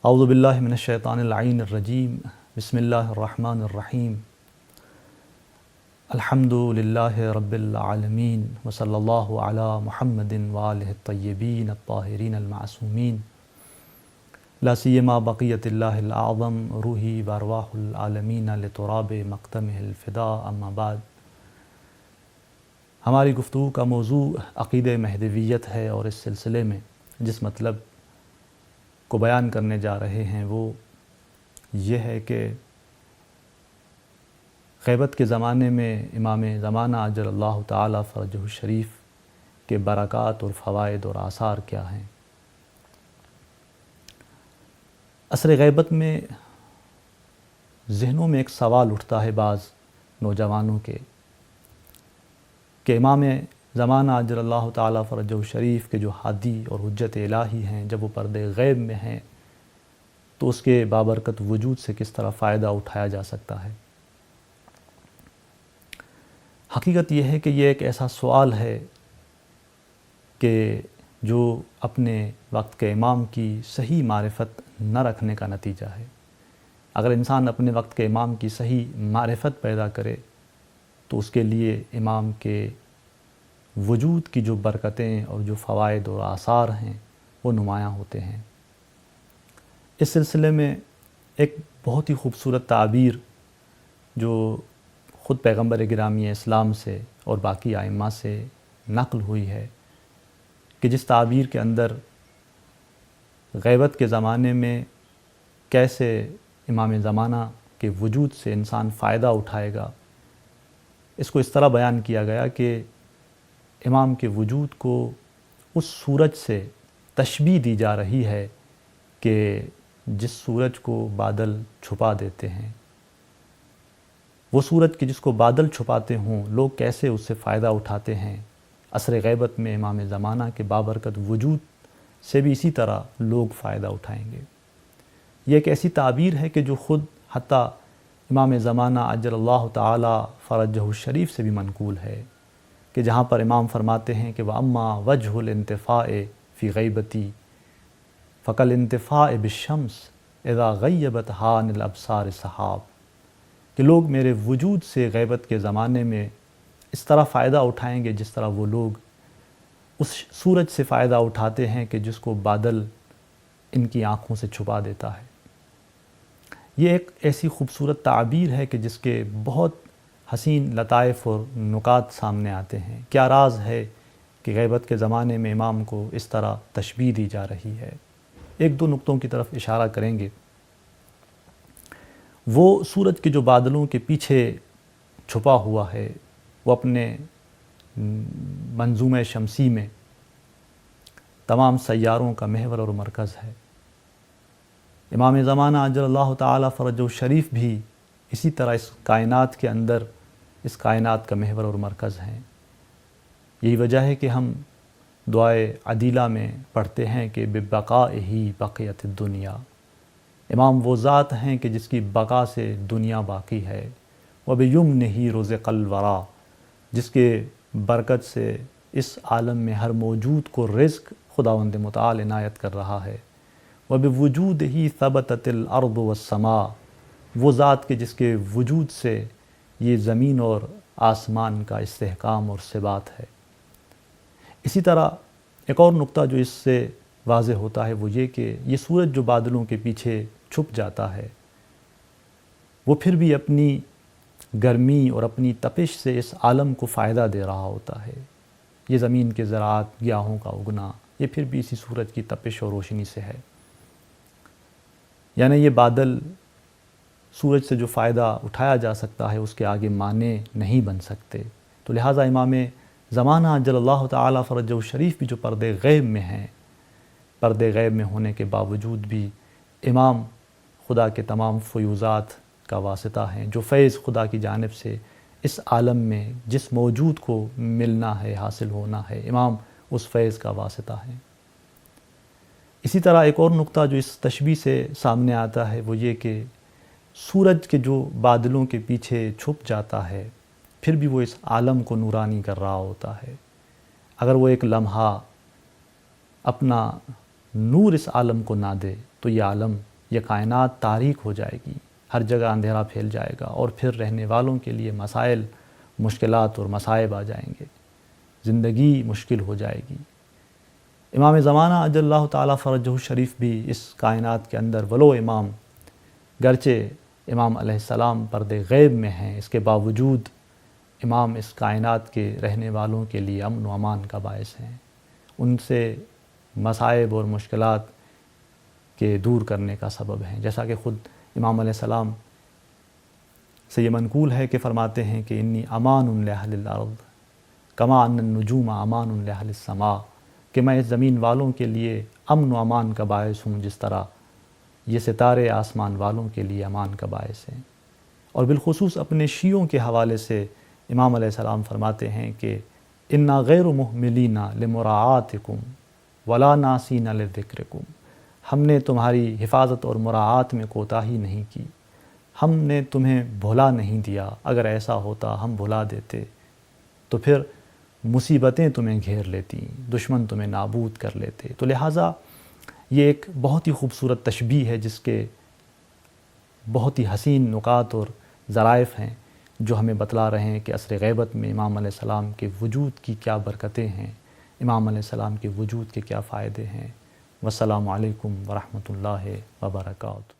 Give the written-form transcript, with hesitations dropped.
اعوذ باللہ من الشیطان اللعین الرجیم بسم اللہ الرحمن الرحیم الحمد للہ رب العالمین وصلی اللہ علی محمد وآلہ الطیبین الطاہرین المعصومین لا سیما بقیت اللہ الاعظم روحی وارواح العالمین لتراب مقدمہ الفداء اما بعد۔ ہماری گفتگو کا موضوع عقیدہ مہدویت ہے، اور اس سلسلے میں جس مطلب کو بیان کرنے جا رہے ہیں وہ یہ ہے کہ غیبت کے زمانے میں امام زمانہ اجل اللہ تعالی فرجہ الشریف کے برکات اور فوائد اور آثار کیا ہیں۔ عصر غیبت میں ذہنوں میں ایک سوال اٹھتا ہے بعض نوجوانوں کے کہ امام زمانہ اجل اللہ تعالی فرجہ الشریف کے جو ہادی اور حجت الہی ہیں، جب وہ پردے غیب میں ہیں تو اس کے بابرکت وجود سے کس طرح فائدہ اٹھایا جا سکتا ہے۔ حقیقت یہ ہے کہ یہ ایک ایسا سوال ہے کہ جو اپنے وقت کے امام کی صحیح معرفت نہ رکھنے کا نتیجہ ہے۔ اگر انسان اپنے وقت کے امام کی صحیح معرفت پیدا کرے تو اس کے لیے امام کے وجود کی جو برکتیں اور جو فوائد اور آثار ہیں وہ نمایاں ہوتے ہیں۔ اس سلسلے میں ایک بہت ہی خوبصورت تعبیر جو خود پیغمبر گرامی اسلام سے اور باقی ائمہ سے نقل ہوئی ہے کہ جس تعبیر کے اندر غیبت کے زمانے میں کیسے امام زمانہ کے وجود سے انسان فائدہ اٹھائے گا، اس کو اس طرح بیان کیا گیا کہ امام کے وجود کو اس سورج سے تشبیہ دی جا رہی ہے کہ جس سورج کو بادل چھپا دیتے ہیں۔ وہ سورج کہ جس کو بادل چھپاتے ہوں، لوگ کیسے اس سے فائدہ اٹھاتے ہیں۔ عصر غیبت میں امام زمانہ کے بابرکت وجود سے بھی اسی طرح لوگ فائدہ اٹھائیں گے۔ یہ ایک ایسی تعبیر ہے کہ جو خود حتیٰ امام زمانہ اجل اللہ تعالی فرجہ الشریف سے بھی منقول ہے، کہ جہاں پر امام فرماتے ہیں کہ وَأَمَّا وَجْهُ الْإِنْتِفَاءِ فِي غَيْبَتِي فَكَالْإِنْتِفَاءِ بِالشَّمْسِ إِذَا غَيَّبَتْهَا عَنِ الْأَبْصَارِ سَحَابٌ، کہ لوگ میرے وجود سے غیبت کے زمانے میں اس طرح فائدہ اٹھائیں گے جس طرح وہ لوگ اس سورج سے فائدہ اٹھاتے ہیں کہ جس کو بادل ان کی آنکھوں سے چھپا دیتا ہے۔ یہ ایک ایسی خوبصورت تعبیر ہے کہ جس کے بہت حسین لطائف اور نکات سامنے آتے ہیں۔ کیا راز ہے کہ غیبت کے زمانے میں امام کو اس طرح تشبیہ دی جا رہی ہے؟ ایک دو نقطوں کی طرف اشارہ کریں گے۔ وہ سورج کے جو بادلوں کے پیچھے چھپا ہوا ہے، وہ اپنے منظومہ شمسی میں تمام سیاروں کا محور اور مرکز ہے۔ امام زمانہ اجل اللہ تعالی فرجہ الشریف بھی اسی طرح اس کائنات کے اندر اس کائنات کا محور اور مرکز ہیں۔ یہی وجہ ہے کہ ہم دعائے عدیلہ میں پڑھتے ہیں کہ بِبَقَائِهِ بَقِیَتِ الدُّنْیَا، امام وہ ذات ہیں کہ جس کی بقا سے دنیا باقی ہے، وَبِيُمْنِهِ رُزِقَ الْوَرَا، جس کے برکت سے اس عالم میں ہر موجود کو رزق خداوند متعال عنایت کر رہا ہے، وَبِوُجُودِهِ ثَبَتَتِ الْأَرْضُ وَالسَّمَاءُ، وہ ذات کے جس کے وجود سے یہ زمین اور آسمان کا استحکام اور ثبات ہے۔ اسی طرح ایک اور نقطہ جو اس سے واضح ہوتا ہے وہ یہ کہ یہ سورج جو بادلوں کے پیچھے چھپ جاتا ہے وہ پھر بھی اپنی گرمی اور اپنی تپش سے اس عالم کو فائدہ دے رہا ہوتا ہے۔ یہ زمین کے زراعت، گیاہوں کا اگنا، یہ پھر بھی اسی سورج کی تپش اور روشنی سے ہے۔ یعنی یہ بادل سورج سے جو فائدہ اٹھایا جا سکتا ہے اس کے آگے مانع نہیں بن سکتے۔ تو لہٰذا امام زمانہ اجل اللہ تعالی فرجہ الشریف بھی جو پردے غیب میں ہیں، پردے غیب میں ہونے کے باوجود بھی امام خدا کے تمام فیوزات کا واسطہ ہیں، جو فیض خدا کی جانب سے اس عالم میں جس موجود کو ملنا ہے، حاصل ہونا ہے، امام اس فیض کا واسطہ ہیں۔ اسی طرح ایک اور نقطہ جو اس تشبیہ سے سامنے آتا ہے وہ یہ کہ سورج کے جو بادلوں کے پیچھے چھپ جاتا ہے پھر بھی وہ اس عالم کو نورانی کر رہا ہوتا ہے۔ اگر وہ ایک لمحہ اپنا نور اس عالم کو نہ دے تو یہ عالم یہ کائنات تاریک ہو جائے گی، ہر جگہ اندھیرا پھیل جائے گا، اور پھر رہنے والوں کے لیے مسائل، مشکلات اور مصائب آ جائیں گے، زندگی مشکل ہو جائے گی۔ امام زمانہ اجل اللہ تعالیٰ فرجہ الشریف بھی اس کائنات کے اندر ولو امام، گرچہ امام علیہ السلام پردے غیب میں ہیں، اس کے باوجود امام اس کائنات کے رہنے والوں کے لیے امن و امان کا باعث ہیں، ان سے مصائب اور مشکلات کے دور کرنے کا سبب ہیں۔ جیسا کہ خود امام علیہ السلام سے یہ منقول ہے کہ فرماتے ہیں کہ انی امان لأہل الارض کما ان النجوم امان لأہل السماء، کہ میں اس زمین والوں کے لیے امن و امان کا باعث ہوں جس طرح یہ ستارے آسمان والوں کے لیے امان کا باعث ہیں۔ اور بالخصوص اپنے شیعوں کے حوالے سے امام علیہ السلام فرماتے ہیں کہ انا غیر مہملین لمراعاتکم ولا ناسین لذکرکم، ہم نے تمہاری حفاظت اور مراعات میں کوتاہی نہیں کی، ہم نے تمہیں بھلا نہیں دیا، اگر ایسا ہوتا ہم بھلا دیتے تو پھر مصیبتیں تمہیں گھیر لیتی، دشمن تمہیں نابود کر لیتے۔ تو لہٰذا یہ ایک بہت ہی خوبصورت تشبیہ ہے جس کے بہت ہی حسین نکات اور ظرائف ہیں جو ہمیں بتلا رہے ہیں کہ عصر غیبت میں امام علیہ السلام کے وجود کی کیا برکتیں ہیں، امام علیہ السلام کے وجود کے کیا فائدے ہیں۔ والسلام علیکم ورحمۃ اللہ وبرکاتہ۔